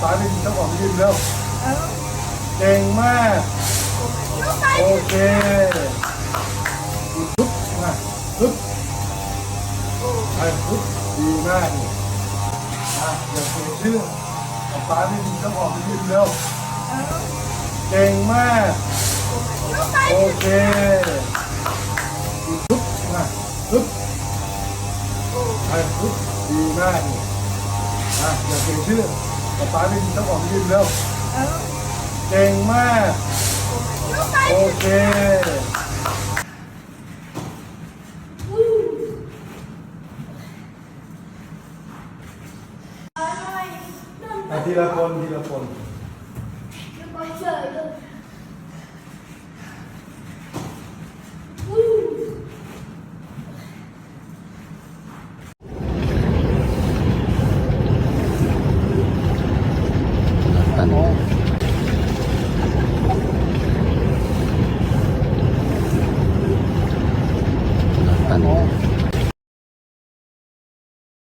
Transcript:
ป๊าเป็นเจ้าของทีมแล้วเก่งมากโอเคปุ๊บมาปุ๊บไปปุ๊บดีมากนี่อย่าเสียชื่อป๊าเป็นเจ้าของทีมแล้วเก่งมากโอเคปุ๊บมาปุ๊บไปปุ๊บดีมากนี่อย่าเสียชื่อป๊าเป็นเจ้าของทีมแล้วเก่งมากโอเคทีละคนทีละคนตัน